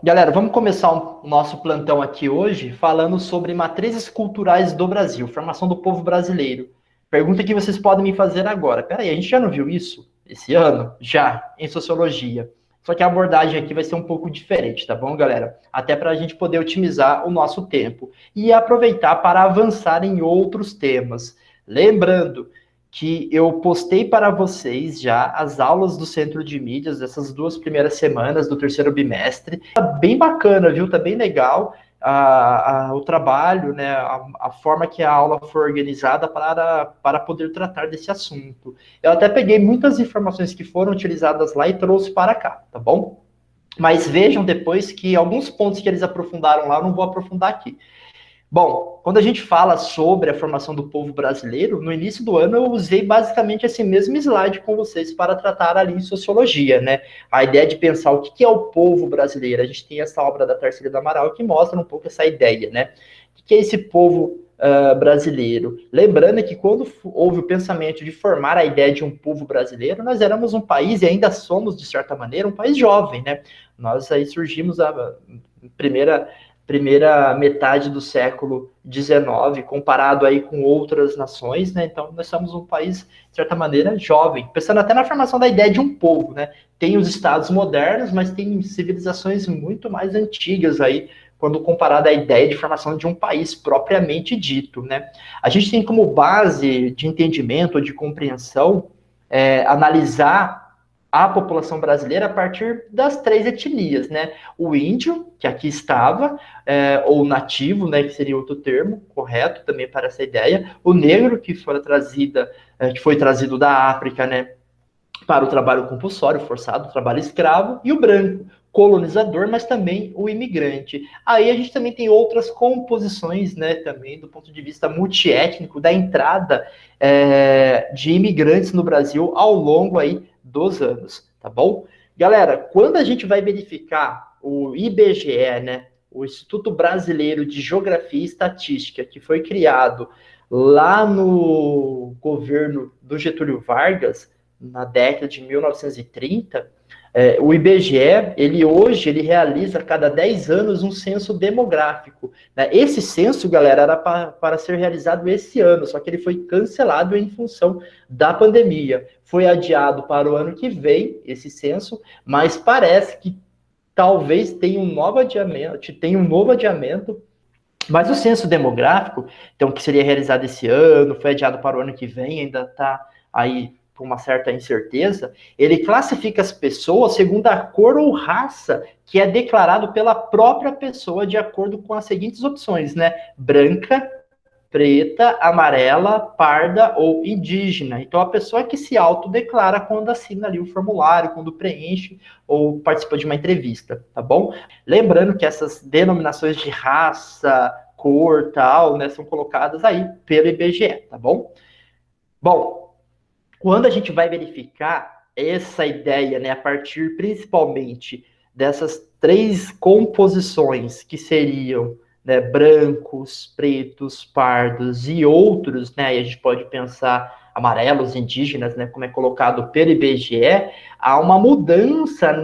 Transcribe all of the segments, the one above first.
Galera, vamos começar o nosso plantão aqui hoje falando sobre matrizes culturais do Brasil, formação do povo brasileiro. Pergunta que vocês podem me fazer agora. Peraí, a gente já não viu isso esse ano? Já, em sociologia. Só que a abordagem aqui vai ser um pouco diferente, tá bom, galera? Até para a gente poder otimizar o nosso tempo e aproveitar para avançar em outros temas. Lembrando que eu postei para vocês já as aulas do Centro de Mídias dessas 2 primeiras semanas do terceiro bimestre. Tá bem bacana, viu? Tá bem legal o trabalho, né? A forma que a aula foi organizada para poder tratar desse assunto. Eu até peguei muitas informações que foram utilizadas lá e trouxe para cá, tá bom? Mas vejam depois que alguns pontos que eles aprofundaram lá eu não vou aprofundar aqui. Bom, quando a gente fala sobre a formação do povo brasileiro, no início do ano eu usei basicamente esse mesmo slide com vocês para tratar ali em sociologia, né? A ideia de pensar o que é o povo brasileiro. A gente tem essa obra da Tarsila do Amaral que mostra um pouco essa ideia, né? O que é esse povo brasileiro? Lembrando que quando houve o pensamento de formar a ideia de um povo brasileiro, nós éramos um país, e ainda somos, de certa maneira, um país jovem, né? Nós aí surgimos a primeira metade do século XIX, comparado aí com outras nações, né? Então, nós somos um país, de certa maneira, jovem, pensando até na formação da ideia de um povo, né? Tem os estados modernos, mas tem civilizações muito mais antigas aí, quando comparado à ideia de formação de um país propriamente dito, né? A gente tem como base de entendimento, de compreensão, analisar a população brasileira a partir das 3 etnias, né? O índio, que aqui estava, ou nativo, né, que seria outro termo correto também para essa ideia, o negro, que foi trazido da África, né, para o trabalho compulsório, forçado, o trabalho escravo, e o branco, colonizador, mas também o imigrante. Aí a gente também tem outras composições, né, também do ponto de vista multiétnico, da entrada de imigrantes no Brasil ao longo aí dos anos, tá bom? Galera, quando a gente vai verificar o IBGE, né, o Instituto Brasileiro de Geografia e Estatística, que foi criado lá no governo do Getúlio Vargas, na década de 1930, o IBGE, ele realiza a cada 10 anos um censo demográfico. Né? Esse censo, galera, era para ser realizado esse ano, só que ele foi cancelado em função da pandemia. Foi adiado para o ano que vem, esse censo, mas parece que talvez tenha um novo adiamento, mas o censo demográfico, então, que seria realizado esse ano, foi adiado para o ano que vem, ainda está aí com uma certa incerteza, ele classifica as pessoas segundo a cor ou raça que é declarado pela própria pessoa de acordo com as seguintes opções, né? Branca, preta, amarela, parda ou indígena. Então, a pessoa que se autodeclara quando assina ali o formulário, quando preenche ou participa de uma entrevista, tá bom? Lembrando que essas denominações de raça, cor, tal, né, são colocadas aí pelo IBGE, tá bom? Bom, quando a gente vai verificar essa ideia, né, a partir principalmente dessas 3 composições que seriam, né, brancos, pretos, pardos e outros, né, e a gente pode pensar amarelos, indígenas, né, como é colocado pelo IBGE, há uma mudança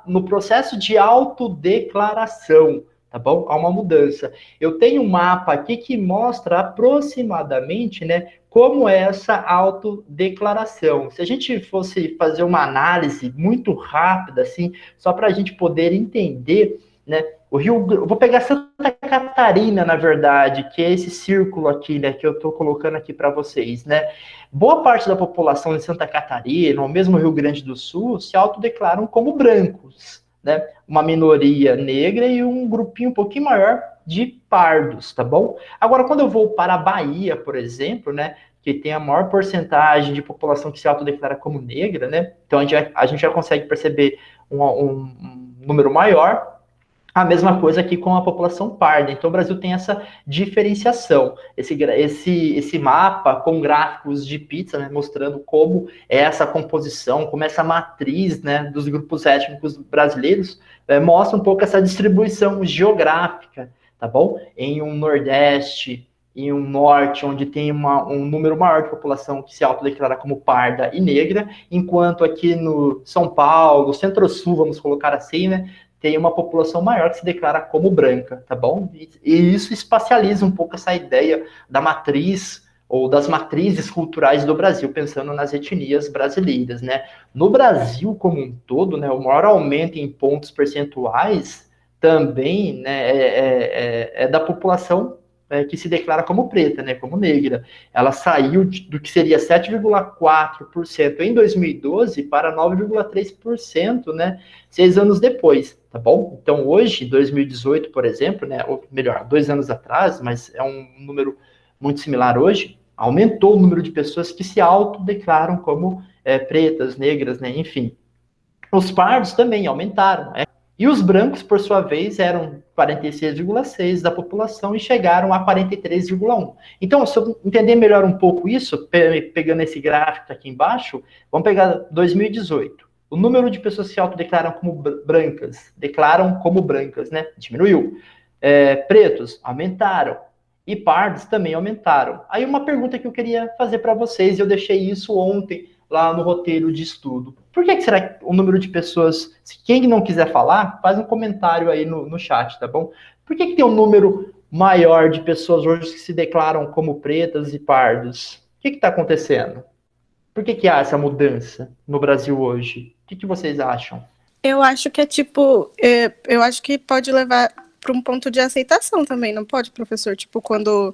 no processo de autodeclaração, tá bom? Há uma mudança. Eu tenho um mapa aqui que mostra aproximadamente, né, como é essa autodeclaração. Se a gente fosse fazer uma análise muito rápida, assim, só para a gente poder entender, né? Eu vou pegar Santa Catarina, na verdade, que é esse círculo aqui, né, que eu estou colocando aqui para vocês, né? Boa parte da população de Santa Catarina, ou mesmo Rio Grande do Sul, se autodeclaram como brancos, né? Uma minoria negra e um grupinho um pouquinho maior de pardos, tá bom? Agora, quando eu vou para a Bahia, por exemplo, né, que tem a maior porcentagem de população que se autodeclara como negra, né? Então a gente já consegue perceber um número maior. A mesma coisa aqui com a população parda. Então o Brasil tem essa diferenciação. Esse mapa com gráficos de pizza, né, mostrando como é essa composição, como essa matriz, né, dos grupos étnicos brasileiros, mostra um pouco essa distribuição geográfica, tá bom? Em um Nordeste, em um Norte, onde tem um número maior de população que se autodeclara como parda e negra, enquanto aqui no São Paulo, Centro-Sul, vamos colocar assim, né, tem uma população maior que se declara como branca, tá bom? E isso espacializa um pouco essa ideia da matriz ou das matrizes culturais do Brasil, pensando nas etnias brasileiras, né? No Brasil como um todo, né, o maior aumento em pontos percentuais também, né, é da população que se declara como preta, né, como negra. Ela saiu do que seria 7,4% em 2012 para 9,3%, né, 6 anos depois, tá bom? Então, hoje, 2018, por exemplo, né, ou melhor, 2 anos atrás, mas é um número muito similar hoje, aumentou o número de pessoas que se autodeclaram como pretas, negras, né, enfim. Os pardos também aumentaram. E os brancos, por sua vez, eram 46,6% da população e chegaram a 43,1%. Então, se eu entender melhor um pouco isso, pegando esse gráfico aqui embaixo, vamos pegar 2018. O número de pessoas que se autodeclaram como brancas, né? Diminuiu. Pretos aumentaram. E pardos também aumentaram. Aí uma pergunta que eu queria fazer para vocês, eu deixei isso ontem lá no roteiro de estudo. Por que será que o número de pessoas, quem não quiser falar, faz um comentário aí no chat, tá bom? Por que tem um número maior de pessoas hoje que se declaram como pretas e pardos? O que está acontecendo? Por que há essa mudança no Brasil hoje? O que vocês acham? Eu acho que eu acho que pode levar para um ponto de aceitação também, não pode, professor? Tipo, quando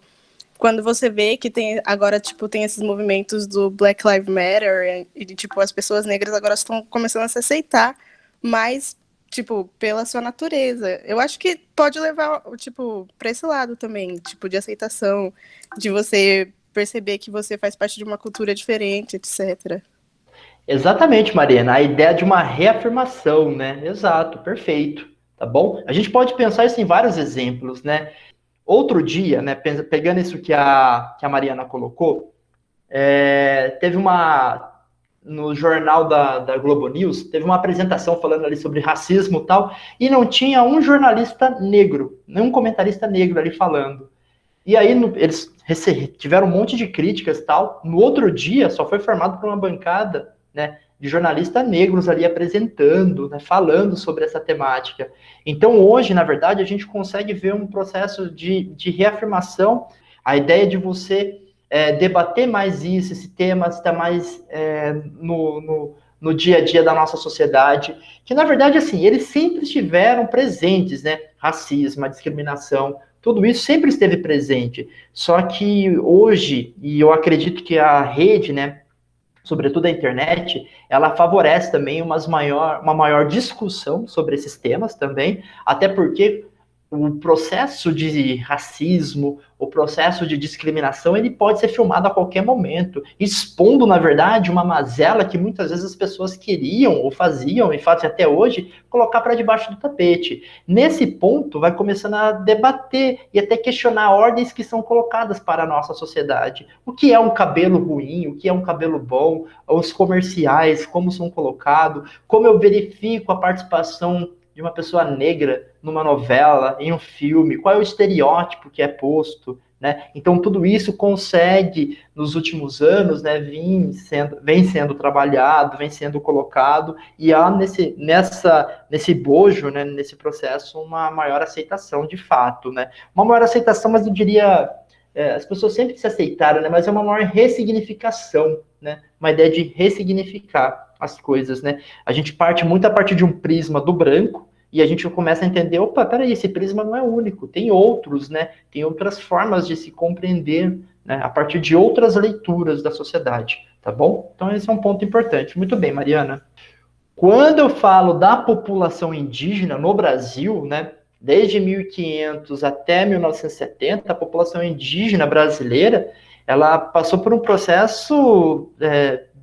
você vê que tem agora, tipo, tem esses movimentos do Black Lives Matter e tipo, as pessoas negras agora estão começando a se aceitar mais, tipo, pela sua natureza. Eu acho que pode levar, tipo, para esse lado também, tipo, de aceitação, de você perceber que você faz parte de uma cultura diferente, etc. Exatamente, Mariana, a ideia de uma reafirmação, né? Exato, perfeito, tá bom? A gente pode pensar isso em vários exemplos, né? Outro dia, né, pegando isso que a Mariana colocou, teve no jornal da Globo News, teve uma apresentação falando ali sobre racismo e tal, e não tinha um jornalista negro, nenhum comentarista negro ali falando. E aí eles tiveram um monte de críticas e tal. No outro dia, só foi formado por uma bancada, né, de jornalistas negros ali apresentando, né, falando sobre essa temática. Então, hoje, na verdade, a gente consegue ver um processo de reafirmação, a ideia de você debater mais isso, esse tema está mais no dia a dia da nossa sociedade, que, na verdade, assim, eles sempre estiveram presentes, né? Racismo, a discriminação, tudo isso sempre esteve presente. Só que hoje, e eu acredito que a rede, né, sobretudo a internet, ela favorece também uma maior discussão sobre esses temas também, até porque o processo de racismo, o processo de discriminação, ele pode ser filmado a qualquer momento, expondo, na verdade, uma mazela que muitas vezes as pessoas queriam, ou faziam, e fazem até hoje, colocar para debaixo do tapete. Nesse ponto, vai começando a debater e até questionar ordens que são colocadas para a nossa sociedade. O que é um cabelo ruim, o que é um cabelo bom, os comerciais, como são colocados, como eu verifico a participação de uma pessoa negra numa novela, em um filme, qual é o estereótipo que é posto, né? Então, tudo isso consegue, nos últimos anos, né, vem sendo trabalhado, vem sendo colocado, e há nesse bojo, né, nesse processo, uma maior aceitação de fato, né? Uma maior aceitação, mas eu diria, as pessoas sempre se aceitaram, né, mas é uma maior ressignificação, né? Uma ideia de ressignificar as coisas, né? A gente parte muito a partir de um prisma do branco, e a gente começa a entender, opa, peraí, esse prisma não é único, tem outros, né? Tem outras formas de se compreender, né? A partir de outras leituras da sociedade, tá bom? Então esse é um ponto importante. Muito bem, Mariana. Quando eu falo da população indígena no Brasil, né? Desde 1500 até 1970, a população indígena brasileira, ela passou por um processo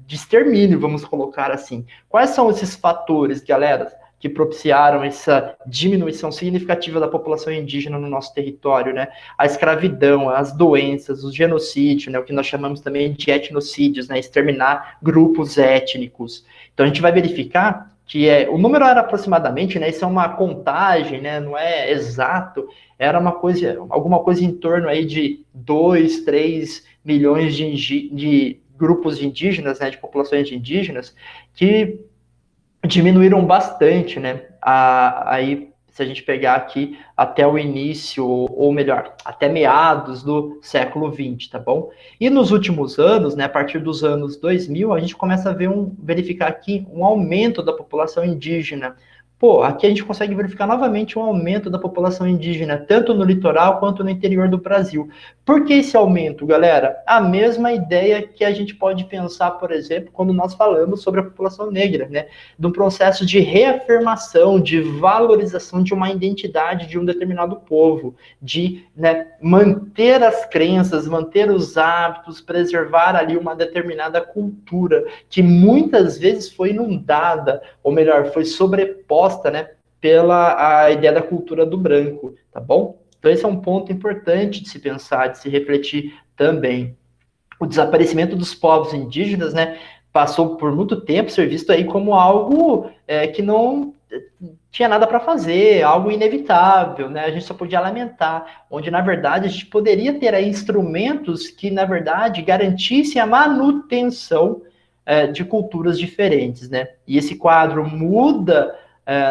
de extermínio, vamos colocar assim. Quais são esses fatores, galera, que propiciaram essa diminuição significativa da população indígena no nosso território, né? A escravidão, as doenças, o genocídio, né? O que nós chamamos também de etnocídios, né? Exterminar grupos étnicos. Então a gente vai verificar que o número era aproximadamente, né? Isso é uma contagem, né? Não é exato. Era alguma coisa em torno aí de 2, 3 milhões de grupos indígenas, né? De populações indígenas que diminuíram bastante, né? Aí, se a gente pegar aqui até o início, ou melhor, até meados do século XX, tá bom? E nos últimos anos, né, a partir dos anos 2000, a gente começa a verificar aqui um aumento da população indígena. Pô, aqui a gente consegue verificar novamente um aumento da população indígena, tanto no litoral quanto no interior do Brasil. Por que esse aumento, galera? A mesma ideia que a gente pode pensar, por exemplo, quando nós falamos sobre a população negra, né? De um processo de reafirmação, de valorização de uma identidade de um determinado povo, de, né, manter as crenças, manter os hábitos, preservar ali uma determinada cultura que muitas vezes foi inundada, ou melhor, foi sobreposta, né, pela a ideia da cultura do branco, tá bom? Então esse é um ponto importante de se pensar, de se refletir também. O desaparecimento dos povos indígenas, né, passou por muito tempo ser visto aí como algo que não tinha nada para fazer, algo inevitável, né? A gente só podia lamentar, onde na verdade a gente poderia ter aí instrumentos que na verdade garantissem a manutenção de culturas diferentes, né? E esse quadro muda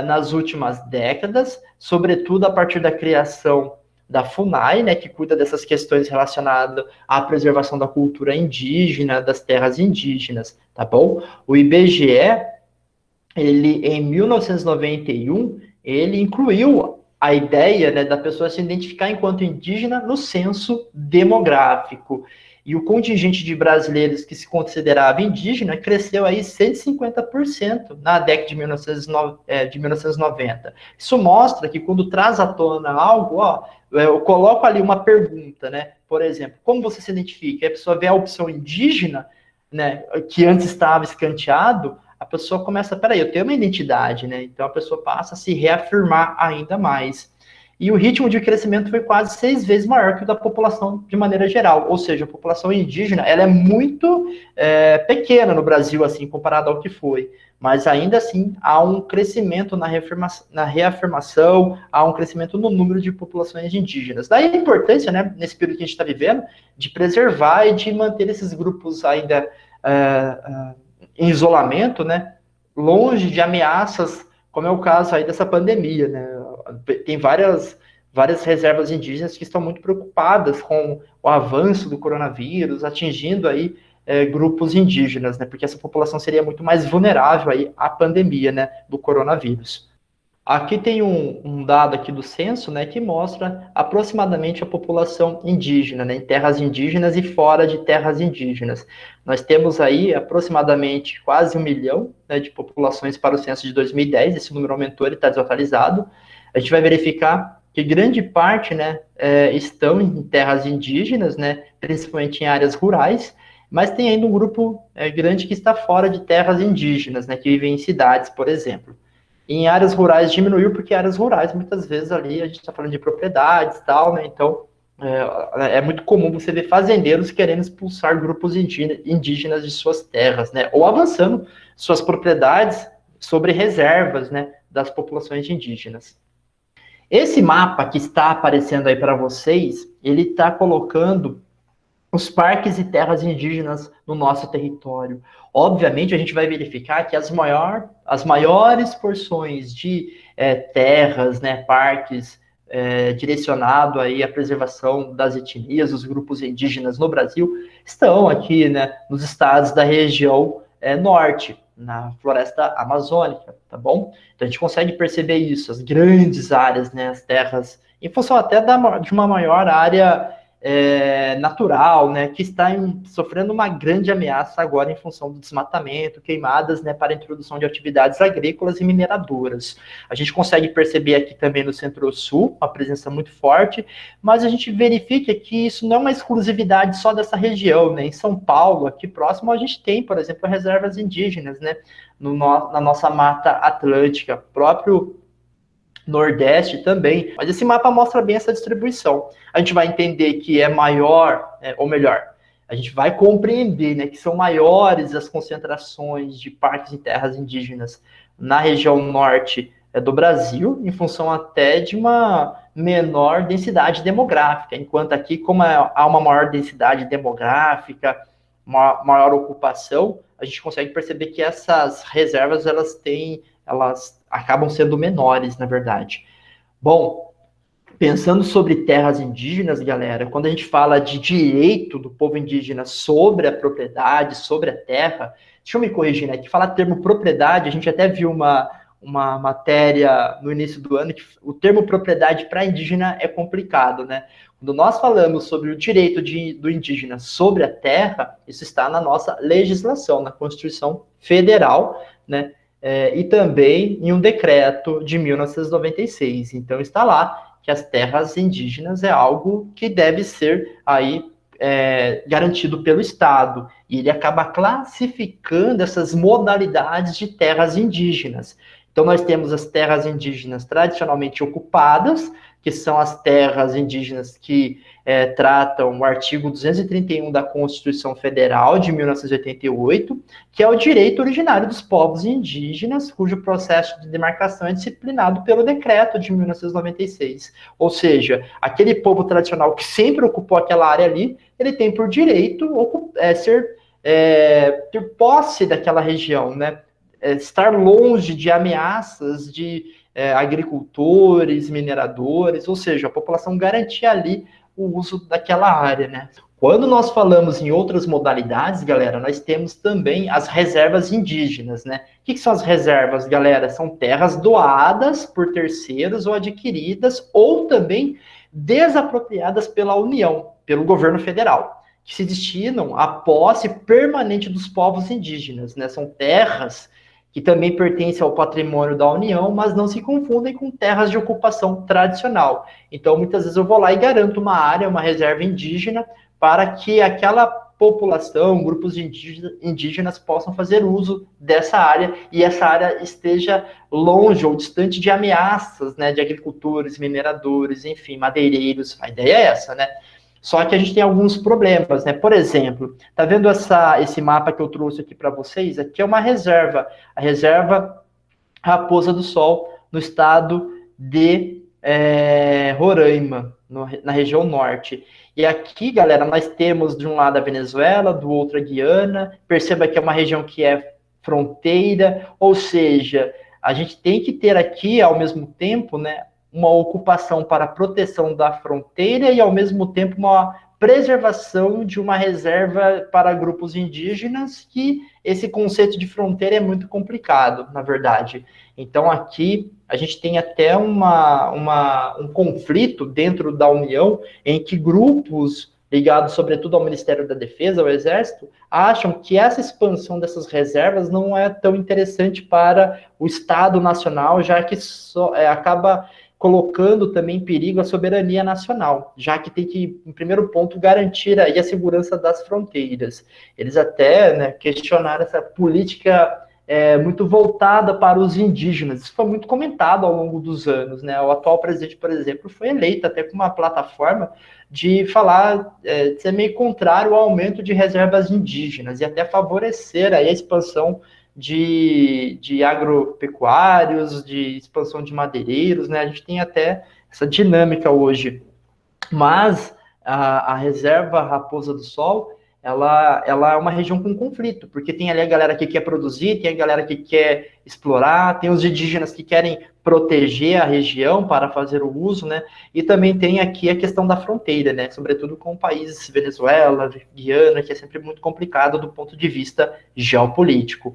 nas últimas décadas, sobretudo a partir da criação da FUNAI, né, que cuida dessas questões relacionadas à preservação da cultura indígena, das terras indígenas, tá bom? O IBGE, ele em 1991, ele incluiu a ideia, né, da pessoa se identificar enquanto indígena no censo demográfico. E o contingente de brasileiros que se considerava indígena cresceu aí 150% na década de 1990. Isso mostra que quando traz à tona algo, ó, eu coloco ali uma pergunta, né? Por exemplo, como você se identifica? E a pessoa vê a opção indígena, né, que antes estava escanteado, a pessoa começa, peraí, eu tenho uma identidade, né? Então a pessoa passa a se reafirmar ainda mais. E o ritmo de crescimento foi quase 6 vezes maior que o da população de maneira geral. Ou seja, a população indígena ela é muito pequena no Brasil, assim, comparado ao que foi. Mas ainda assim há um crescimento na reafirmação, há um crescimento no número de populações indígenas. Daí a importância, né, nesse período que a gente está vivendo, de preservar e de manter esses grupos ainda em isolamento, né, longe de ameaças, como é o caso aí dessa pandemia, né? Tem várias reservas indígenas que estão muito preocupadas com o avanço do coronavírus, atingindo aí grupos indígenas, né? Porque essa população seria muito mais vulnerável aí à pandemia, né, do coronavírus. Aqui tem um dado aqui do censo, né, que mostra aproximadamente a população indígena, né, em terras indígenas e fora de terras indígenas. Nós temos aí aproximadamente quase 1 milhão, né, de populações para o censo de 2010. Esse número aumentou, ele está desatualizado. A gente vai verificar que grande parte, né, estão em terras indígenas, né, principalmente em áreas rurais, mas tem ainda um grupo grande que está fora de terras indígenas, né, que vivem em cidades, por exemplo. Em áreas rurais diminuiu, porque áreas rurais, muitas vezes ali, a gente está falando de propriedades e tal, né? Então, é muito comum você ver fazendeiros querendo expulsar grupos indígenas de suas terras, né? Ou avançando suas propriedades sobre reservas, né, das populações indígenas. Esse mapa que está aparecendo aí para vocês, ele está colocando os parques e terras indígenas no nosso território. Obviamente, a gente vai verificar que as maiores porções de terras, né, parques direcionado aí à preservação das etnias, dos grupos indígenas no Brasil, estão aqui, né, nos estados da região norte, na floresta amazônica, tá bom? Então a gente consegue perceber isso, as grandes áreas, né, as terras, em função até de uma maior área natural, né, que está sofrendo uma grande ameaça agora em função do desmatamento, queimadas, né, para a introdução de atividades agrícolas e mineradoras. A gente consegue perceber aqui também no Centro-Sul uma presença muito forte, mas a gente verifica que isso não é uma exclusividade só dessa região, né? Em São Paulo, aqui próximo, a gente tem, por exemplo, reservas indígenas, né, na nossa Mata Atlântica, próprio Nordeste também, mas esse mapa mostra bem essa distribuição. A gente vai entender que é maior, ou melhor, a gente vai compreender, né, que são maiores as concentrações de parques e terras indígenas na região norte do Brasil, em função até de uma menor densidade demográfica, enquanto aqui, como há uma maior densidade demográfica, uma maior ocupação, a gente consegue perceber que essas reservas, elas acabam sendo menores, na verdade. Bom, pensando sobre terras indígenas, galera, quando a gente fala de direito do povo indígena sobre a propriedade, sobre a terra, deixa eu me corrigir, né? Que falar termo propriedade, a gente até viu uma matéria no início do ano que o termo propriedade para indígena é complicado, né? Quando nós falamos sobre o direito do indígena sobre a terra, isso está na nossa legislação, na Constituição Federal, né? E também em um decreto de 1996. Então está lá que as terras indígenas é algo que deve ser aí garantido pelo Estado. E ele acaba classificando essas modalidades de terras indígenas. Então, nós temos as terras indígenas tradicionalmente ocupadas, que são as terras indígenas que tratam o artigo 231 da Constituição Federal de 1988, que é o direito originário dos povos indígenas, cujo processo de demarcação é disciplinado pelo decreto de 1996. Ou seja, aquele povo tradicional que sempre ocupou aquela área ali, ele tem por direito ter posse daquela região, né? Estar longe de ameaças de agricultores, mineradores, ou seja, a população garantir ali o uso daquela área, né? Quando nós falamos em outras modalidades, galera, nós temos também as reservas indígenas, né? O que são as reservas, galera? São terras doadas por terceiros ou adquiridas, ou também desapropriadas pela União, pelo governo federal, que se destinam à posse permanente dos povos indígenas, né? São terras que também pertencem ao patrimônio da União, mas não se confundem com terras de ocupação tradicional. Então, muitas vezes eu vou lá e garanto uma área, uma reserva indígena, para que aquela população, grupos indígenas possam fazer uso dessa área e essa área esteja longe ou distante de ameaças, né, de agricultores, mineradores, enfim, madeireiros. A ideia é essa, né? Só que a gente tem alguns problemas, né? Por exemplo, tá vendo esse mapa que eu trouxe aqui para vocês? Aqui é uma reserva, a reserva Raposa do Sol, no estado de Roraima, na região norte. E aqui, galera, nós temos de um lado a Venezuela, do outro a Guiana. Perceba que é uma região que é fronteira, ou seja, a gente tem que ter aqui, ao mesmo tempo, né, uma ocupação para a proteção da fronteira e, ao mesmo tempo, uma preservação de uma reserva para grupos indígenas, que esse conceito de fronteira é muito complicado, na verdade. Então, aqui, a gente tem até um conflito dentro da União, em que grupos ligados, sobretudo, ao Ministério da Defesa, ao Exército, acham que essa expansão dessas reservas não é tão interessante para o Estado Nacional, já que acaba colocando também em perigo a soberania nacional, já que tem que, em primeiro ponto, garantir aí a segurança das fronteiras. Eles até, né, questionaram essa política muito voltada para os indígenas. Isso foi muito comentado ao longo dos anos, né? O atual presidente, por exemplo, foi eleito até com uma plataforma de falar, de ser meio contrário ao aumento de reservas indígenas e até favorecer aí a expansão de agropecuários, de expansão de madeireiros, né? A gente tem até essa dinâmica hoje. Mas a reserva Raposa do Sol, ela é uma região com conflito, porque tem ali a galera que quer produzir, tem a galera que quer explorar, tem os indígenas que querem proteger a região para fazer o uso, né? E também tem aqui a questão da fronteira, né? Sobretudo com países Venezuela, Guiana, que é sempre muito complicado do ponto de vista geopolítico.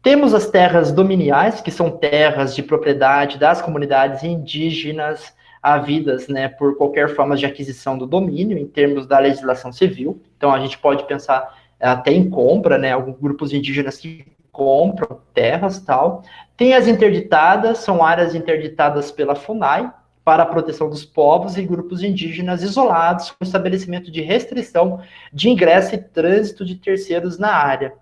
Temos as terras dominiais, que são terras de propriedade das comunidades indígenas havidas, né, por qualquer forma de aquisição do domínio, em termos da legislação civil. Então, a gente pode pensar até em compra, né, alguns grupos indígenas que compram terras e tal. Tem as interditadas, são áreas interditadas pela FUNAI, para a proteção dos povos e grupos indígenas isolados, com estabelecimento de restrição de ingresso e trânsito de terceiros na área.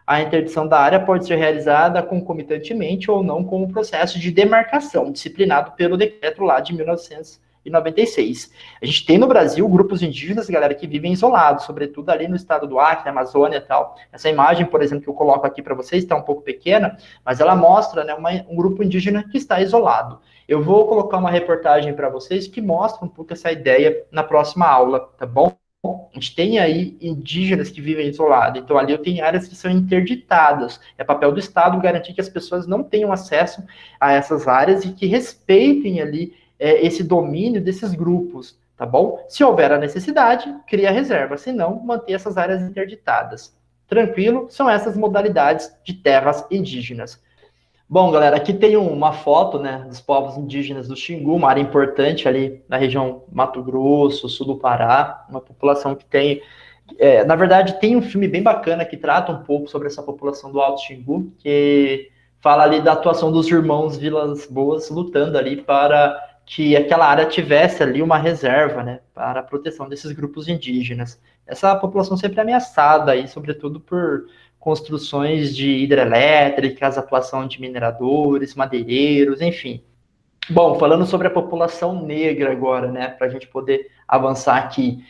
A interdição da área pode ser realizada concomitantemente ou não com o processo de demarcação, disciplinado pelo decreto lá de 1996. A gente tem no Brasil grupos indígenas, galera, que vivem isolados, sobretudo ali no estado do Acre, Amazônia e tal. Essa imagem, por exemplo, que eu coloco aqui para vocês, está um pouco pequena, mas ela mostra, né, um grupo indígena que está isolado. Eu vou colocar uma reportagem para vocês que mostra um pouco essa ideia na próxima aula, tá bom? a gente tem aí indígenas que vivem isolados, então ali eu tenho áreas que são interditadas. É papel do Estado garantir que as pessoas não tenham acesso a essas áreas e que respeitem ali esse domínio desses grupos, tá bom? Se houver a necessidade, cria reserva, se não, manter essas áreas interditadas. Tranquilo? São essas modalidades de terras indígenas. Bom, galera, aqui tem uma foto, né, dos povos indígenas do Xingu, uma área importante ali na região Mato Grosso, sul do Pará, uma população que tem, na verdade, tem um filme bem bacana que trata um pouco sobre essa população do Alto Xingu, que fala ali da atuação dos irmãos Vilas Boas lutando ali para que aquela área tivesse ali uma reserva, né, para a proteção desses grupos indígenas. Essa população sempre é ameaçada aí, sobretudo por construções de hidrelétricas, atuação de mineradores, madeireiros, enfim. Bom, falando sobre a população negra agora, né, para a gente poder avançar aqui.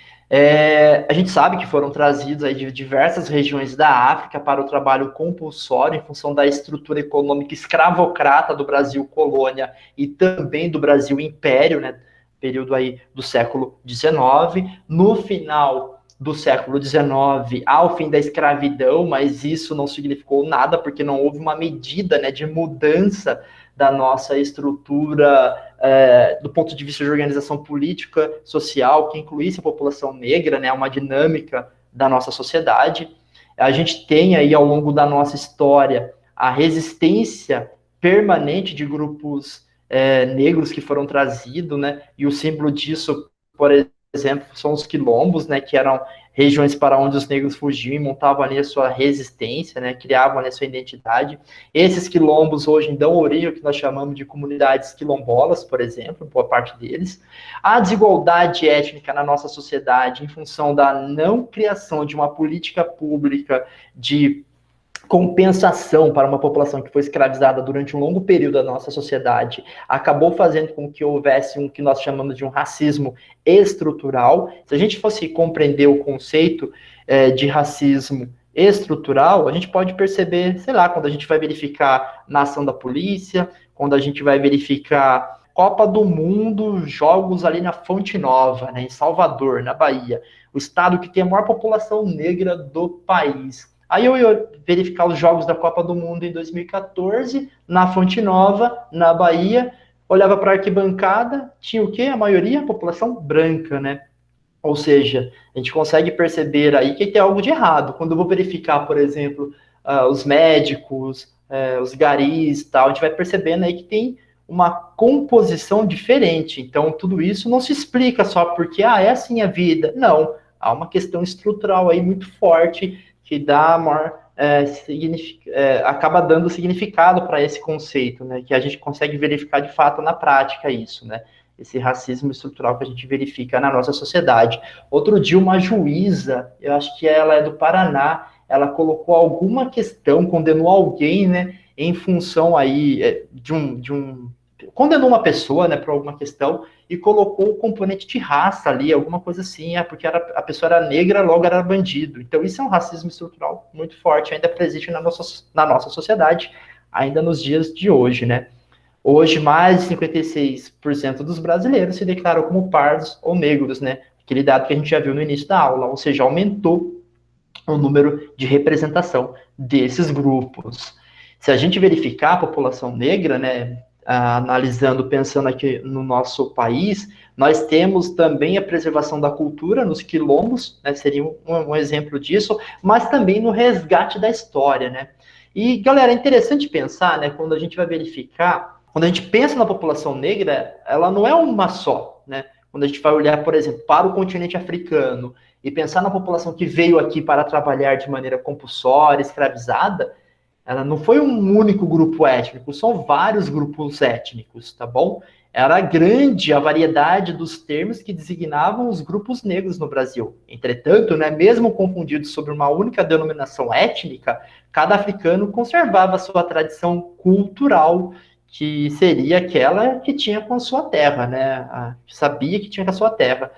A gente sabe que foram trazidos aí de diversas regiões da África para o trabalho compulsório em função da estrutura econômica escravocrata do Brasil colônia e também do Brasil império, né, período aí do século XIX. No final do século XIX ao fim da escravidão, mas isso não significou nada porque não houve uma medida, né, de mudança da nossa estrutura do ponto de vista de organização política, social, que incluísse a população negra, né, uma dinâmica da nossa sociedade. A gente tem aí, ao longo da nossa história, a resistência permanente de grupos negros que foram trazidos, né, e o símbolo disso, por exemplo, são os quilombos, né, que eram regiões para onde os negros fugiam e montavam ali a sua resistência, né, criavam ali a sua identidade. Esses quilombos hoje dão origem ao que nós chamamos de comunidades quilombolas, por exemplo, boa parte deles. A desigualdade étnica na nossa sociedade, em função da não criação de uma política pública de compensação para uma população que foi escravizada durante um longo período da nossa sociedade, acabou fazendo com que houvesse um que nós chamamos de um racismo estrutural. Se a gente fosse compreender o conceito de racismo estrutural, a gente pode perceber, sei lá, quando a gente vai verificar na ação da polícia, quando a gente vai verificar Copa do Mundo, jogos ali na Fonte Nova, né, em Salvador, na Bahia, o estado que tem a maior população negra do país. Aí eu ia verificar os jogos da Copa do Mundo em 2014, na Fonte Nova, na Bahia, olhava para a arquibancada, tinha o quê? A maioria, a população branca, né? Ou seja, a gente consegue perceber aí que tem algo de errado. Quando eu vou verificar, por exemplo, os médicos, os garis, tal, a gente vai percebendo aí que tem uma composição diferente. Então, tudo isso não se explica só porque, é assim a vida. Não, há uma questão estrutural aí muito forte que dá maior, acaba dando significado para esse conceito, né? Que a gente consegue verificar de fato na prática isso, né? Esse racismo estrutural que a gente verifica na nossa sociedade. Outro dia, uma juíza, eu acho que ela é do Paraná, ela colocou alguma questão, condenou alguém, né? Em função aí condenou uma pessoa, né, por alguma questão e colocou o componente de raça ali, alguma coisa assim, porque a pessoa era negra, logo era bandido. Então isso é um racismo estrutural muito forte, ainda presente na nossa sociedade, ainda nos dias de hoje, né? Hoje, mais de 56% dos brasileiros se declaram como pardos ou negros, né? Aquele dado que a gente já viu no início da aula, ou seja, aumentou o número de representação desses grupos. Se a gente verificar a população negra, né, analisando, pensando aqui no nosso país, nós temos também a preservação da cultura nos quilombos, né, seria um exemplo disso, mas também no resgate da história, né? E, galera, é interessante pensar, né, quando a gente vai verificar, quando a gente pensa na população negra, ela não é uma só, né? Quando a gente vai olhar, por exemplo, para o continente africano e pensar na população que veio aqui para trabalhar de maneira compulsória, escravizada, ela não foi um único grupo étnico, são vários grupos étnicos, tá bom? Era grande a variedade dos termos que designavam os grupos negros no Brasil. Entretanto, né, mesmo confundidos sobre uma única denominação étnica, cada africano conservava a sua tradição cultural, que seria aquela que tinha com a sua terra, né? Sabia que tinha com a sua terra.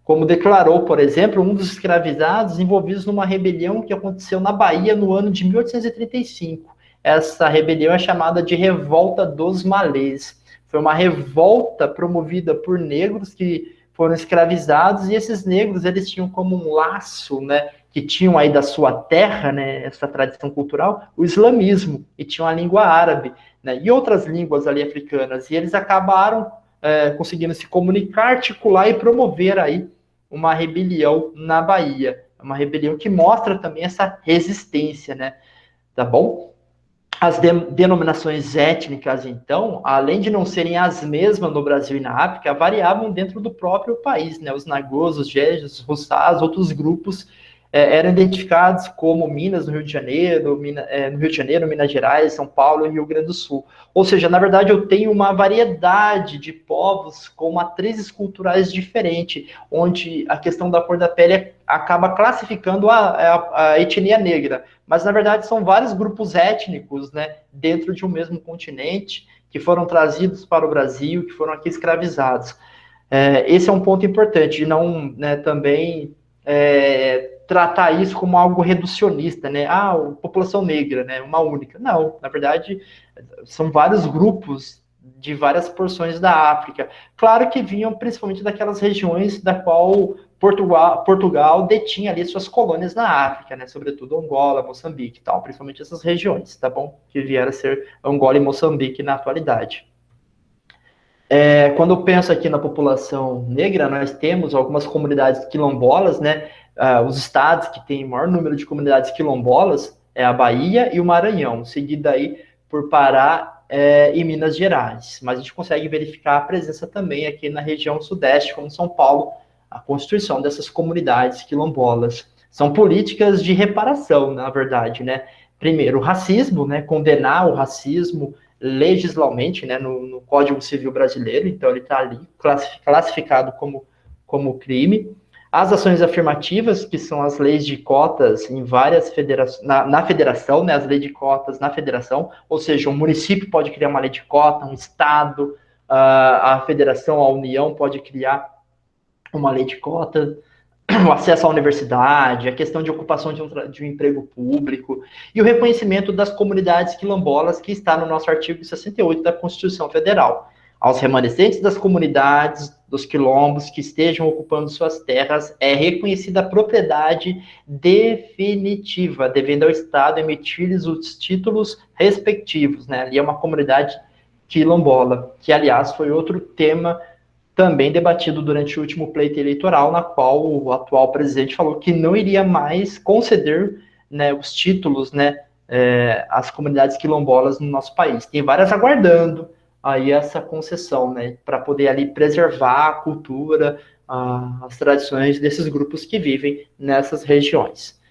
Como declarou, por exemplo, um dos escravizados envolvidos numa rebelião que aconteceu na Bahia no ano de 1835. Essa rebelião é chamada de Revolta dos Malês. Foi uma revolta promovida por negros que foram escravizados, e esses negros, eles tinham como um laço, né, que tinham aí da sua terra, né, essa tradição cultural, o islamismo, e tinham a língua árabe, né, e outras línguas ali africanas, e eles acabaram conseguindo se comunicar, articular e promover aí uma rebelião na Bahia, uma rebelião que mostra também essa resistência, né, tá bom? As denominações étnicas, então, além de não serem as mesmas no Brasil e na África, variavam dentro do próprio país, né? Os nagôs, os jejos, os russás, outros grupos eram identificados como Minas, no Rio de Janeiro, no Rio de Janeiro, Minas Gerais, São Paulo e Rio Grande do Sul. Ou seja, na verdade, eu tenho uma variedade de povos com matrizes culturais diferentes, onde a questão da cor da pele acaba classificando a etnia negra. Mas, na verdade, são vários grupos étnicos, né, dentro de um mesmo continente, que foram trazidos para o Brasil, que foram aqui escravizados. Esse é um ponto importante, de não, né, também tratar isso como algo reducionista, né? Ah, população negra, né? Uma única. Não, na verdade, são vários grupos de várias porções da África. Claro que vinham principalmente daquelas regiões da qual Portugal detinha ali suas colônias na África, né? Sobretudo Angola, Moçambique e tal, principalmente essas regiões, tá bom? Que vieram a ser Angola e Moçambique na atualidade. Quando eu penso aqui na população negra, nós temos algumas comunidades quilombolas, né? Os estados que têm o maior número de comunidades quilombolas é a Bahia e o Maranhão, seguida aí por Pará e Minas Gerais. Mas a gente consegue verificar a presença também aqui na região sudeste, como São Paulo, a constituição dessas comunidades quilombolas. São políticas de reparação, na verdade, né? Primeiro, o racismo, né? Condenar o racismo legislalmente, né, no Código Civil Brasileiro, então ele está ali classificado como crime. As ações afirmativas, que são as leis de cotas em várias federações, na federação, né, as leis de cotas na federação, ou seja, um município pode criar uma lei de cota, um estado, a federação, a União pode criar uma lei de cota, o acesso à universidade, a questão de ocupação de um emprego público e o reconhecimento das comunidades quilombolas, que está no nosso artigo 68 da Constituição Federal. Aos remanescentes das comunidades, dos quilombos que estejam ocupando suas terras, é reconhecida a propriedade definitiva, devendo ao Estado emitir-lhes os títulos respectivos, né? Ali é uma comunidade quilombola, que, aliás, foi outro tema também debatido durante o último pleito eleitoral, na qual o atual presidente falou que não iria mais conceder, né, os títulos, né, às comunidades quilombolas no nosso país. Tem várias aguardando aí essa concessão, né, para poder ali preservar a cultura, as tradições desses grupos que vivem nessas regiões.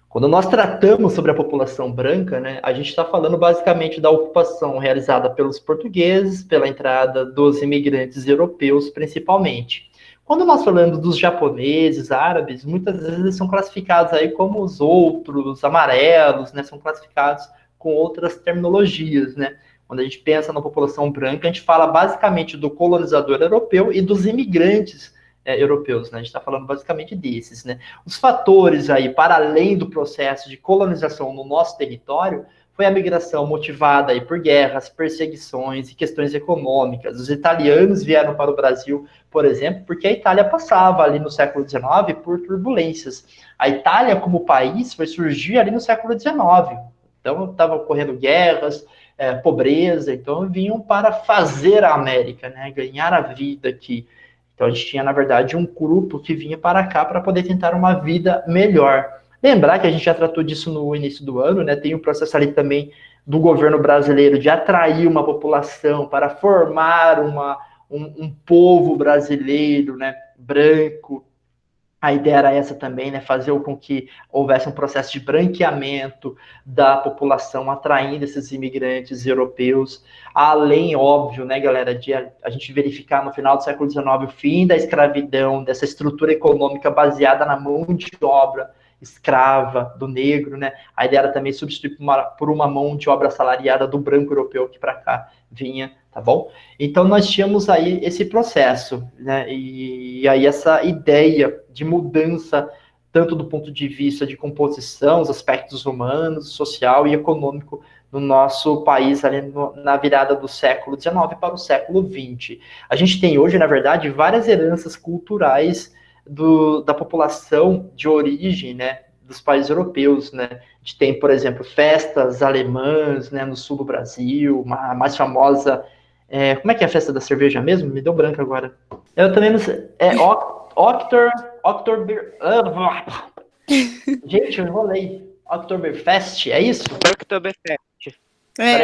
Quando nós tratamos sobre a população branca, né, a gente está falando basicamente da ocupação realizada pelos portugueses, pela entrada dos imigrantes europeus, principalmente. Quando nós falamos dos japoneses, árabes, muitas vezes eles são classificados aí como os outros, amarelos, né, são classificados com outras terminologias, né. Quando a gente pensa na população branca, a gente fala basicamente do colonizador europeu e dos imigrantes europeus, né? A gente está falando basicamente desses, né? Os fatores aí, para além do processo de colonização no nosso território, foi a migração motivada aí por guerras, perseguições e questões econômicas. Os italianos vieram para o Brasil, por exemplo, porque a Itália passava ali no século XIX por turbulências. A Itália, como país, foi surgir ali no século XIX. Então, estava ocorrendo guerras, pobreza, então vinham para fazer a América, né? Ganhar a vida aqui. Então a gente tinha, na verdade, um grupo que vinha para cá para poder tentar uma vida melhor. Lembrar que a gente já tratou disso no início do ano, né? Tem o processo ali também do governo brasileiro de atrair uma população para formar um povo brasileiro, né? Branco. A ideia era essa também, né? Fazer com que houvesse um processo de branqueamento da população, atraindo esses imigrantes europeus. Além, óbvio, né, galera, de a gente verificar no final do século XIX o fim da escravidão, dessa estrutura econômica baseada na mão de obra escrava do negro, né? A ideia era também substituir por uma mão de obra assalariada do branco europeu que para cá vinha, tá bom? Então nós tínhamos aí esse processo, né? E aí essa ideia de mudança, tanto do ponto de vista de composição, os aspectos humanos, social e econômico no nosso país ali na virada do século XIX para o século XX. A gente tem hoje, na verdade, várias heranças culturais da população de origem, né, dos países europeus, né? A gente tem, por exemplo, festas alemãs, né, no sul do Brasil, a mais famosa, como é que é a festa da cerveja mesmo? Me deu branco agora. Eu também não sei. Gente, eu enrolei. Oktoberfest, é isso? Oktoberfest.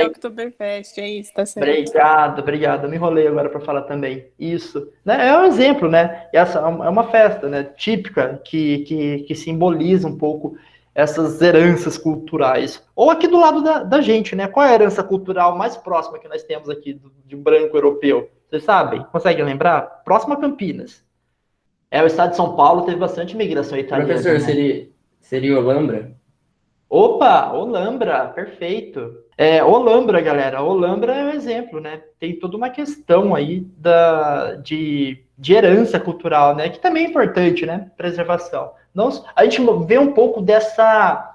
Oktoberfest, é isso, tá certo. Obrigado. Eu me enrolei agora para falar também. Isso. Né? É um exemplo, né? Essa é uma festa, né? Típica que simboliza um pouco essas heranças culturais. Ou aqui do lado da gente, né? Qual é a herança cultural mais próxima que nós temos aqui de um branco europeu? Vocês sabem? Conseguem lembrar? Próximo a Campinas. O estado de São Paulo teve bastante imigração italiana. Professor, né? seria Olambra? Opa, Olambra, perfeito. Olambra, galera, Olambra é um exemplo, né? Tem toda uma questão aí de herança cultural, né? Que também é importante, né? Preservação. A gente vê um pouco dessa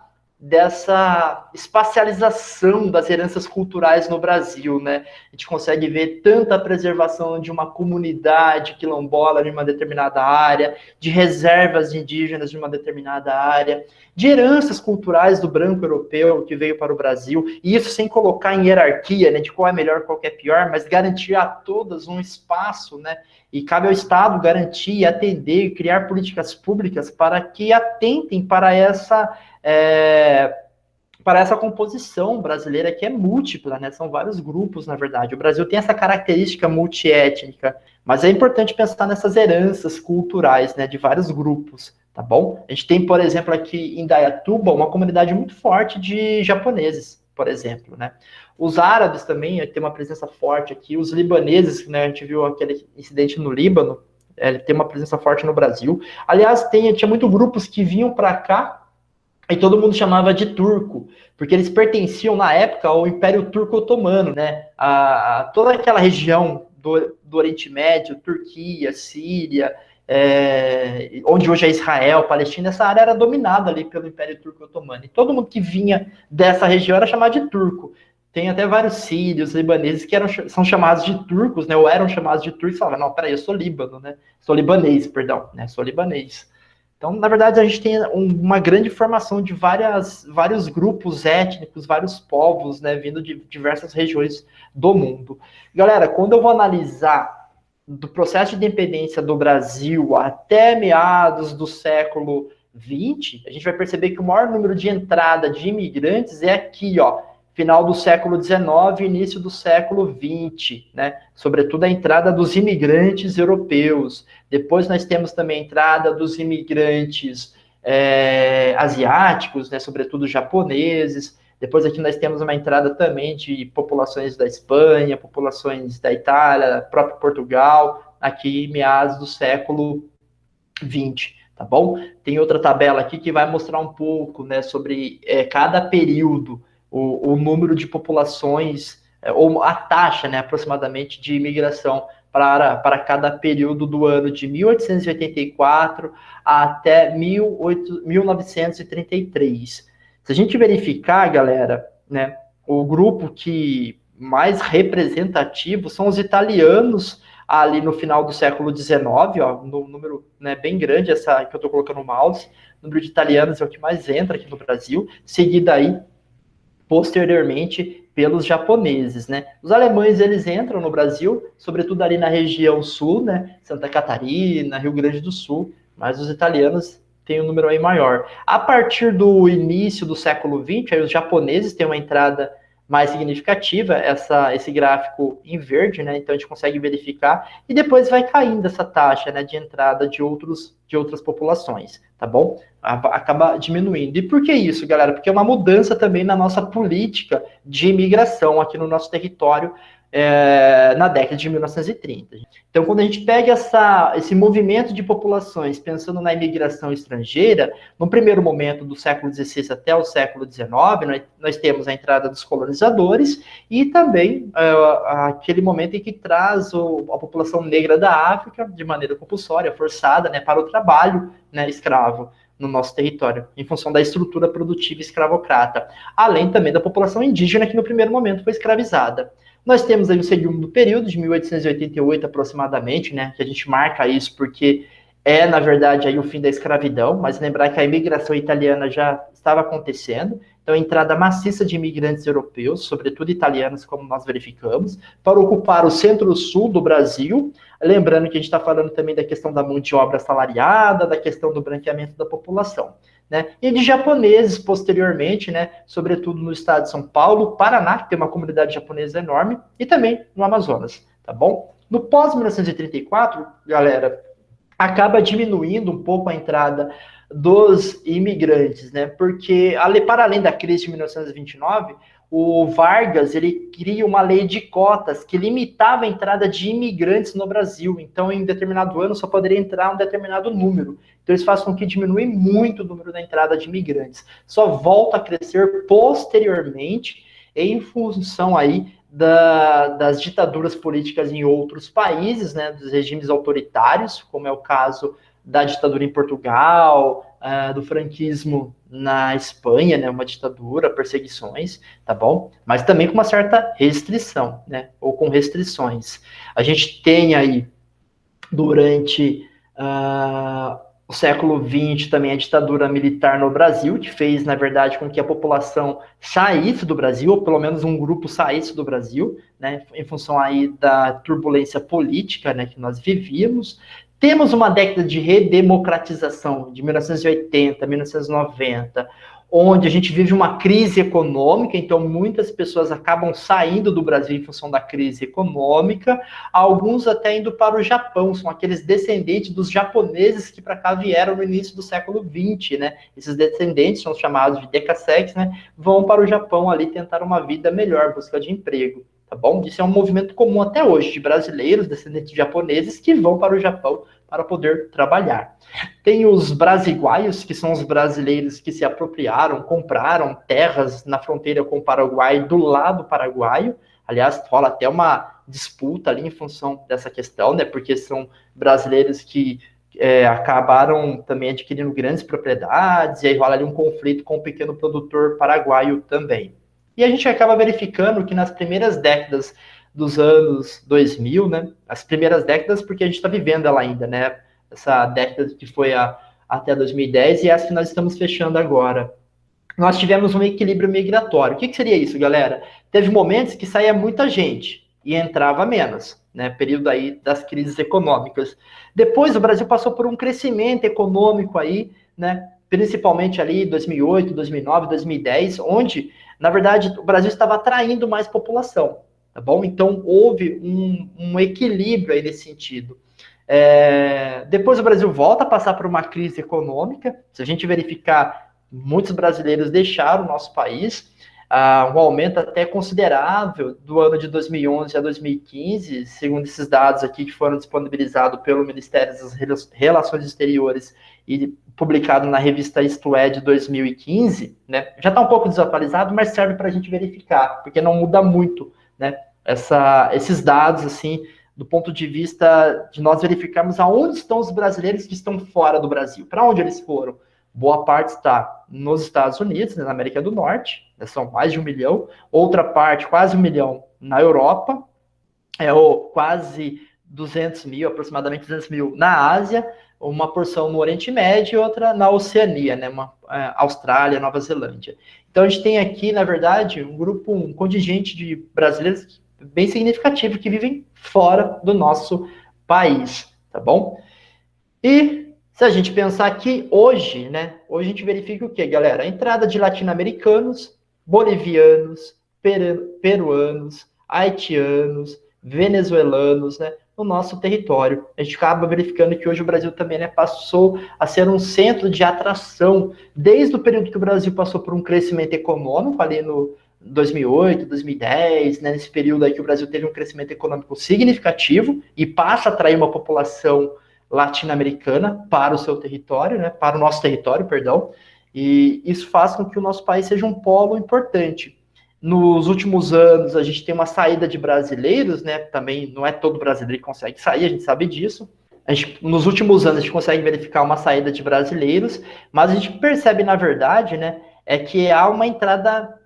espacialização das heranças culturais no Brasil, né? A gente consegue ver tanta preservação de uma comunidade quilombola de uma determinada área, de reservas indígenas de uma determinada área, de heranças culturais do branco europeu que veio para o Brasil, e isso sem colocar em hierarquia, né, de qual é melhor, qual é pior, mas garantir a todas um espaço, né, e cabe ao Estado garantir, atender e criar políticas públicas para que atentem para essa composição brasileira que é múltipla, né? São vários grupos, na verdade. O Brasil tem essa característica multiétnica, mas é importante pensar nessas heranças culturais, né, de vários grupos, tá bom? A gente tem, por exemplo, aqui em Dayatuba, uma comunidade muito forte de japoneses, por exemplo, né? Os árabes também têm uma presença forte aqui, os libaneses, né, a gente viu aquele incidente no Líbano, ele tem uma presença forte no Brasil. Aliás, tinha muitos grupos que vinham para cá e todo mundo chamava de turco, porque eles pertenciam, na época, ao Império Turco Otomano, né? Toda aquela região do Oriente Médio, Turquia, Síria, onde hoje é Israel, Palestina, essa área era dominada ali pelo Império Turco Otomano. E todo mundo que vinha dessa região era chamado de turco. Tem até vários sírios, libaneses, que são chamados de turcos, né? Ou eram chamados de turcos, e falavam, não, peraí, eu sou Líbano, né? Sou libanês, perdão, né? Sou libanês. Então, na verdade, a gente tem uma grande formação de vários grupos étnicos, vários povos, né, vindo de diversas regiões do mundo. Galera, quando eu vou analisar do processo de independência do Brasil até meados do século XX, a gente vai perceber que o maior número de entrada de imigrantes é aqui, ó, final do século XIX e início do século XX, né? Sobretudo a entrada dos imigrantes europeus. Depois nós temos também a entrada dos imigrantes asiáticos, né? Sobretudo japoneses. Depois aqui nós temos uma entrada também de populações da Espanha, populações da Itália, próprio Portugal, aqui meados do século XX. Tá bom? Tem outra tabela aqui que vai mostrar um pouco, né, sobre cada período, o número de populações, ou a taxa, né, aproximadamente, de imigração para cada período do ano de 1884 até 1933. Se a gente verificar, galera, né, o grupo que mais representativo são os italianos, ali no final do século XIX, ó, no número, né, bem grande, essa que eu estou colocando o mouse, o número de italianos é o que mais entra aqui no Brasil, seguida aí, posteriormente, pelos japoneses, né? Os alemães, eles entram no Brasil, sobretudo ali na região sul, né? Santa Catarina, Rio Grande do Sul, mas os italianos têm um número aí maior. A partir do início do século XX, aí os japoneses têm uma entrada mais significativa, esse gráfico em verde, né? Então a gente consegue verificar, e depois vai caindo essa taxa, né, de entrada de outras populações, tá bom? Acaba diminuindo. E por que isso, galera? Porque é uma mudança também na nossa política de imigração aqui no nosso território na década de 1930. Então, quando a gente pega esse movimento de populações pensando na imigração estrangeira, no primeiro momento do século XVI até o século XIX, nós temos a entrada dos colonizadores e também aquele momento em que traz a população negra da África de maneira compulsória, forçada, né, para o trabalho, né, escravo. no nosso território, em função da estrutura produtiva escravocrata, além também da população indígena que no primeiro momento foi escravizada. Nós temos aí o segundo período, de 1888 aproximadamente, né, que a gente marca isso porque na verdade, aí o fim da escravidão, mas lembrar que a imigração italiana já estava acontecendo, então a entrada maciça de imigrantes europeus, sobretudo italianos, como nós verificamos, para ocupar o centro-sul do Brasil, lembrando que a gente está falando também da questão da mão de obra assalariada, da questão do branqueamento da população. Né? E de japoneses, posteriormente, né, sobretudo no estado de São Paulo, Paraná, que tem uma comunidade japonesa enorme, e também no Amazonas, tá bom? No pós-1934, galera, acaba diminuindo um pouco a entrada dos imigrantes, né? Porque, para além da crise de 1929, o Vargas, ele cria uma lei de cotas que limitava a entrada de imigrantes no Brasil. Então, em determinado ano, só poderia entrar um determinado número. Então, isso faz com que diminui muito o número da entrada de imigrantes. Só volta a crescer posteriormente em função aí das ditaduras políticas em outros países, né, dos regimes autoritários, como é o caso da ditadura em Portugal, do franquismo na Espanha, né, uma ditadura, perseguições, tá bom? Mas também com uma certa restrição, né, ou com restrições. A gente tem aí, durante o século XX também a ditadura militar no Brasil, que fez, na verdade, com que a população saísse do Brasil, ou pelo menos um grupo saísse do Brasil, né, em função aí da turbulência política, né, que nós vivíamos. Temos uma década de redemocratização, de 1980, 1990, onde a gente vive uma crise econômica, então muitas pessoas acabam saindo do Brasil em função da crise econômica, alguns até indo para o Japão, são aqueles descendentes dos japoneses que para cá vieram no início do século XX, né? Esses descendentes são chamados de dekaseks, né? Vão para o Japão ali tentar uma vida melhor, busca de emprego, tá bom? Isso é um movimento comum até hoje, de brasileiros, descendentes de japoneses, que vão para o Japão para poder trabalhar. Tem os brasiguaios, que são os brasileiros que se apropriaram, compraram terras na fronteira com o Paraguai, do lado paraguaio. Aliás, rola até uma disputa ali em função dessa questão, né? Porque são brasileiros que acabaram também adquirindo grandes propriedades, e aí rola ali um conflito com o pequeno produtor paraguaio também. E a gente acaba verificando que nas primeiras décadas dos anos 2000, né? As primeiras décadas, porque a gente está vivendo ela ainda, né? Essa década que foi até 2010 e essa que nós estamos fechando agora. Nós tivemos um equilíbrio migratório. O que seria isso, galera? Teve momentos que saía muita gente e entrava menos, né? Período aí das crises econômicas. Depois o Brasil passou por um crescimento econômico aí, né? Principalmente ali 2008, 2009, 2010, onde, na verdade, o Brasil estava atraindo mais população, tá bom? Então, houve um equilíbrio aí nesse sentido. Depois o Brasil volta a passar por uma crise econômica. Se a gente verificar, muitos brasileiros deixaram o nosso país, um aumento até considerável do ano de 2011 a 2015, segundo esses dados aqui que foram disponibilizados pelo Ministério das Relações Exteriores e publicado na revista Isto É de 2015, né? Já está um pouco desatualizado, mas serve para a gente verificar, porque não muda muito, né? Esses dados, assim, do ponto de vista de nós verificarmos aonde estão os brasileiros que estão fora do Brasil, para onde eles foram. Boa parte está nos Estados Unidos, né, na América do Norte, né, são mais de 1 milhão, outra parte, quase 1 milhão, na Europa, quase 200 mil, aproximadamente 200 mil na Ásia, uma porção no Oriente Médio e outra na Oceania, né, Austrália, Nova Zelândia. Então a gente tem aqui, na verdade, um contingente de brasileiros bem significativo que vivem fora do nosso país, tá bom? E se a gente pensar aqui hoje, né? Hoje a gente verifica o quê, galera? A entrada de latino-americanos, bolivianos, peruanos, haitianos, venezuelanos, né? No nosso território. A gente acaba verificando que hoje o Brasil também, né, passou a ser um centro de atração, desde o período que o Brasil passou por um crescimento econômico, ali no 2008, 2010, né, nesse período aí que o Brasil teve um crescimento econômico significativo e passa a atrair uma população latino-americana para o seu território, né, para o nosso território, perdão, e isso faz com que o nosso país seja um polo importante. Nos últimos anos, a gente tem uma saída de brasileiros, né, também não é todo brasileiro que consegue sair, a gente sabe disso, nos últimos anos a gente consegue verificar uma saída de brasileiros, mas a gente percebe, na verdade, né, é que há uma entrada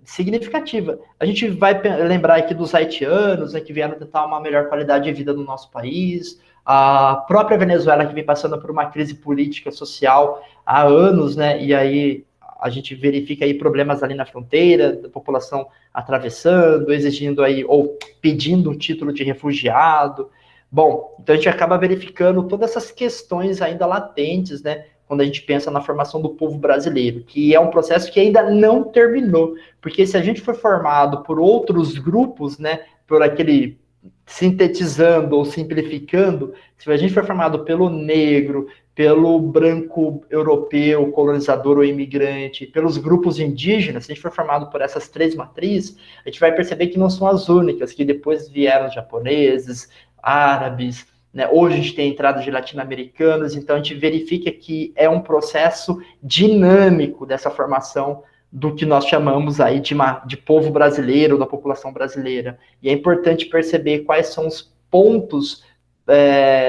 significativa. A gente vai lembrar aqui dos haitianos, né, que vieram tentar uma melhor qualidade de vida no nosso país, a própria Venezuela, que vem passando por uma crise política social há anos, né, e aí a gente verifica aí problemas ali na fronteira, da população atravessando, exigindo aí, ou pedindo um título de refugiado. Bom, então a gente acaba verificando todas essas questões ainda latentes, né, quando a gente pensa na formação do povo brasileiro, que é um processo que ainda não terminou, porque se a gente for formado por outros grupos, né, por aquele sintetizando ou simplificando, se a gente for formado pelo negro, pelo branco europeu, colonizador ou imigrante, pelos grupos indígenas, se a gente for formado por essas três matrizes, a gente vai perceber que não são as únicas, que depois vieram japoneses, árabes, né? Hoje a gente tem entrada de latino-americanos, então a gente verifica que é um processo dinâmico dessa formação do que nós chamamos aí de povo brasileiro, da população brasileira. E é importante perceber quais são os pontos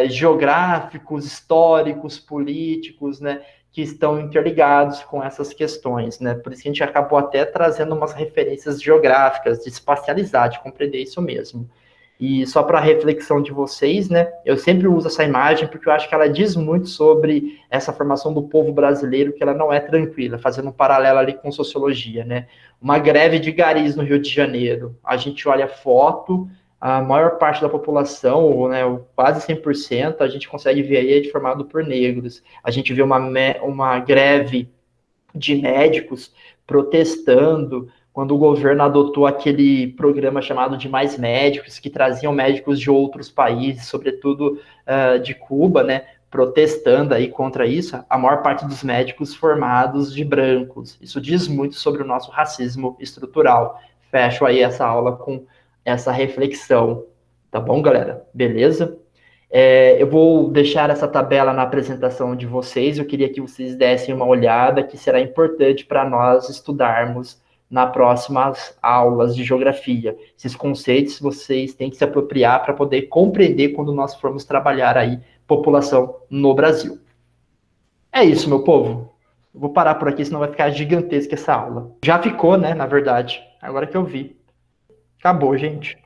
geográficos, históricos, políticos, né, que estão interligados com essas questões, né? Por isso que a gente acabou até trazendo umas referências geográficas, de espacializar, de compreender isso mesmo. E só para reflexão de vocês, né? Eu sempre uso essa imagem porque eu acho que ela diz muito sobre essa formação do povo brasileiro, que ela não é tranquila, fazendo um paralelo ali com sociologia, né? Uma greve de garis no Rio de Janeiro. A gente olha a foto, a maior parte da população, ou, né, quase 100%, a gente consegue ver aí formado por negros. A gente vê uma greve de médicos protestando quando o governo adotou aquele programa chamado de Mais Médicos, que traziam médicos de outros países, sobretudo de Cuba, né, protestando aí contra isso, a maior parte dos médicos formados de brancos. Isso diz muito sobre o nosso racismo estrutural. Fecho aí essa aula com essa reflexão. Tá bom, galera? Beleza? Eu vou deixar essa tabela na apresentação de vocês. Eu queria que vocês dessem uma olhada, que será importante para nós estudarmos nas próximas aulas de geografia. Esses conceitos vocês têm que se apropriar para poder compreender quando nós formos trabalhar aí população no Brasil. É isso, meu povo. Eu vou parar por aqui, senão vai ficar gigantesca essa aula. Já ficou, né, na verdade. Agora que eu vi. Acabou, gente.